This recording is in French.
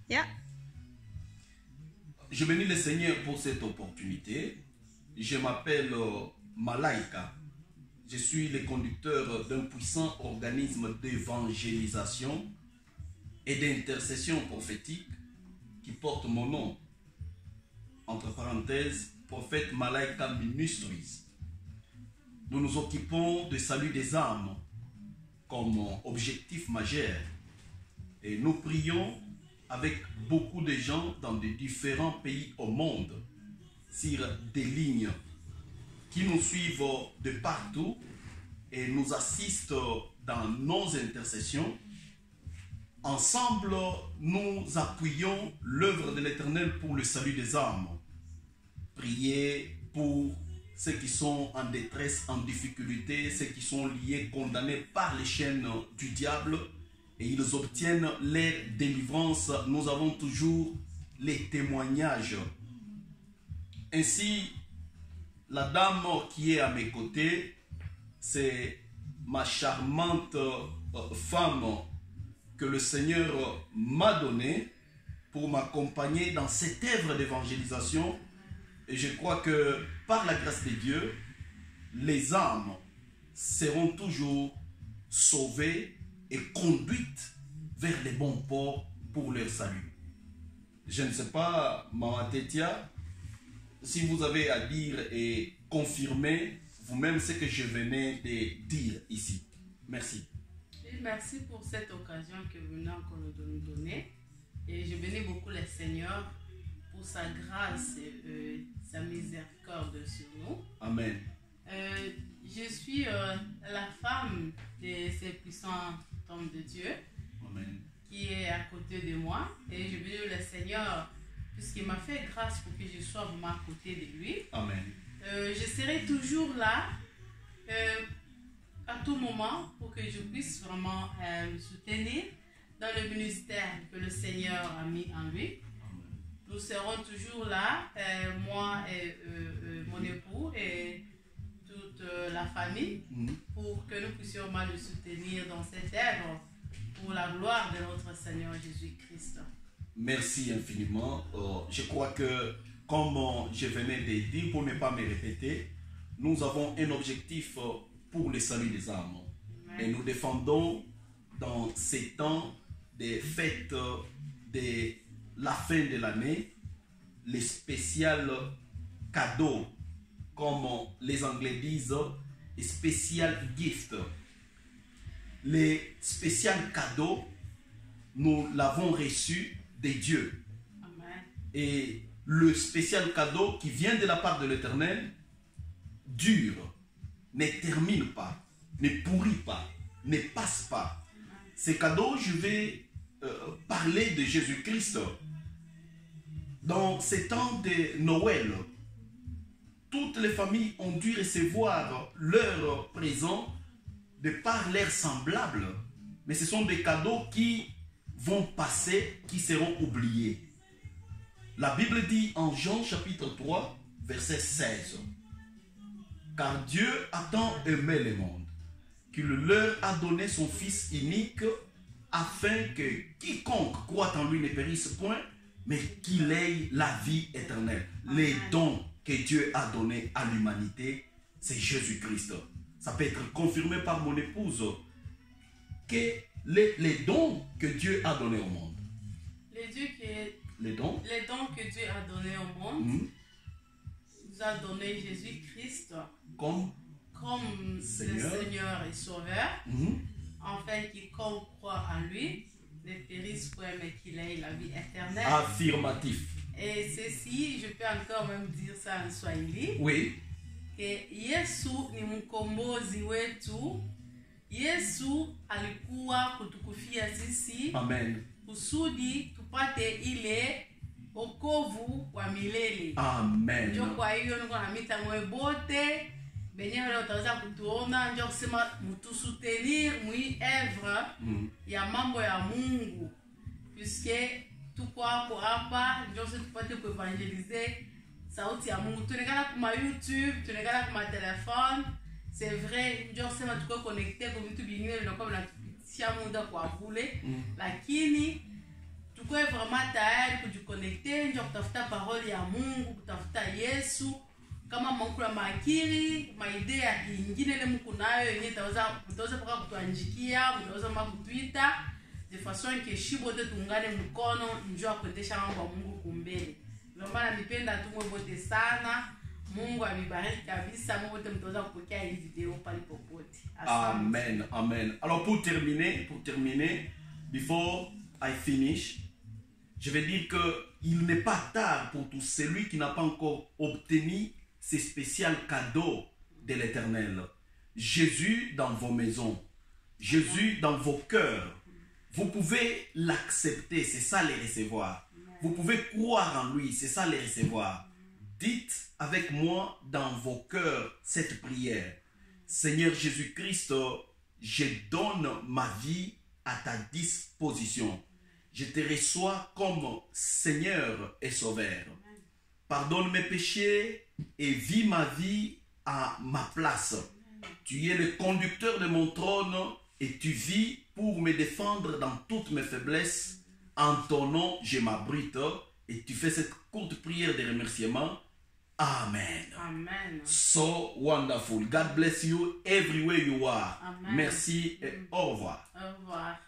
Yeah. Je bénis le Seigneur pour cette opportunité. Je m'appelle Malaika. Je suis le conducteur d'un puissant organisme d'évangélisation et d'intercession prophétique qui porte mon nom. Entre parenthèses, prophète Malaika Ministries. Nous nous occupons du salut des âmes comme objectif majeur. Et nous prions avec beaucoup de gens dans de différents pays au monde sur des lignes qui nous suivent de partout et nous assistent dans nos intercessions. Ensemble, nous appuyons l'œuvre de l'Éternel pour le salut des âmes. Priez pour ceux qui sont en détresse, en difficulté, ceux qui sont liés, condamnés par les chaînes du diable, et ils obtiennent leur délivrance. Nous avons toujours les témoignages. Ainsi, la dame qui est à mes côtés, c'est ma charmante femme que le Seigneur m'a donnée pour m'accompagner dans cette œuvre d'évangélisation. Et je crois que par la grâce de Dieu, les âmes seront toujours sauvées et conduites vers les bons ports pour leur salut. Je ne sais pas, Maman Tetia, si vous avez à dire et confirmer vous-même ce que je venais de dire ici. Merci. Et merci pour cette occasion que vous venez encore de nous donner. Et je bénis beaucoup le Seigneur pour sa grâce et sa miséricorde sur nous. Amen. Je suis la femme de ces puissants hommes de Dieu. Amen. Qui est à côté de moi. Et je bénis le Seigneur puisqu'il m'a fait grâce pour que je sois vraiment à côté de lui. Amen. Je serai toujours là à tout moment pour que je puisse vraiment le soutenir dans le ministère que le Seigneur a mis en lui. Nous serons toujours là, moi et mon époux et toute la famille, pour que nous puissions le soutenir dans cette œuvre pour la gloire de notre Seigneur Jésus-Christ. Merci infiniment. Je crois que, comme je venais de dire, pour ne pas me répéter, nous avons un objectif pour le salut des âmes. Amen. Et nous défendons dans ces temps des fêtes de la fin de l'année les spécial cadeaux, comme les Anglais disent, spécial gift. Les spécial cadeaux, nous l'avons reçu de Dieu. Amen. Et le spécial cadeau qui vient de la part de l'Éternel dure, ne termine pas, ne pourrit pas, ne passe pas. Ces cadeaux, je vais parler de Jésus-Christ. Dans ces temps de Noël, toutes les familles ont dû recevoir leur présent de par leurs semblables. Mais ce sont des cadeaux qui vont passer, qui seront oubliés. La Bible dit en Jean chapitre 3, verset 16. Car Dieu a tant aimé le monde qu'il leur a donné son Fils unique afin que quiconque croit en lui ne périsse point, mais qu'il ait la vie éternelle. Les dons que Dieu a donnés à l'humanité, c'est Jésus-Christ. Ça peut être confirmé par mon épouse que les dons que Dieu a donnés au monde. Les dons que Dieu a donnés au monde, nous a donné Jésus-Christ comme Seigneur. Le Seigneur et Sauveur, afin quiconque croit en lui ne périsse point, mais qu'il ait la vie éternelle. Affirmatif. Et ceci, je peux encore même dire ça en Swahili. Oui. Que Yesu ni mkombozi wetu. Yesu alikuwa kutukufia sisi. Amen. Kusudi tupate ile wokovu wa milele. Amen. Ndio kwa hiyo niko namita mwebote benye wale utaweza kutuona ndio kusema mtu soutenir mui œuvre ya mambo ya Mungu, puisque tuko hapa ndio sisi tupate kuevangeliser sauti ya Mungu. Tunekana kuma YouTube, tunekana kuma telefone, c'est vrai ndio sema tuko connecté kwa vitu vingine vinakuwa vinatupitia muda kwa bure, lakini tukue vraiment tayari kujiconnecte nje kutafuta parole ya Mungu, kutafuta Yesu. Kama mkula makiri, maidea ingine ile mko nayo yenyewe mtaweza paka kutuanjikia, mtaweza kutuita de façon que shibote tungane mkono njoo kuendesha mambo ya Mungu kumbele. Naomba nipenda tumwe bote sana. Mungu abibariki kabisa. Mungu wote mtaweza kupokea hii video pale popote. Amen, amen. Alors pour terminer, before I finish, je vais dire que il n'est pas tard pour tout celui qui n'a pas encore obtenu ces spéciaux cadeaux de l'Éternel. Jésus dans vos maisons, Jésus dans vos cœurs. Vous pouvez l'accepter, c'est ça les recevoir. Vous pouvez croire en lui, c'est ça les recevoir. Dites avec moi dans vos cœurs cette prière. Seigneur Jésus-Christ, je donne ma vie à ta disposition. Je te reçois comme Seigneur et Sauveur. Pardonne mes péchés et vis ma vie à ma place. Tu es le conducteur de mon trône et tu vis pour me défendre dans toutes mes faiblesses. En ton nom, je m'abrite et tu fais cette courte prière de remerciement. Amen. Amen. So wonderful. God bless you everywhere you are. Amen. Merci et au revoir. Au revoir.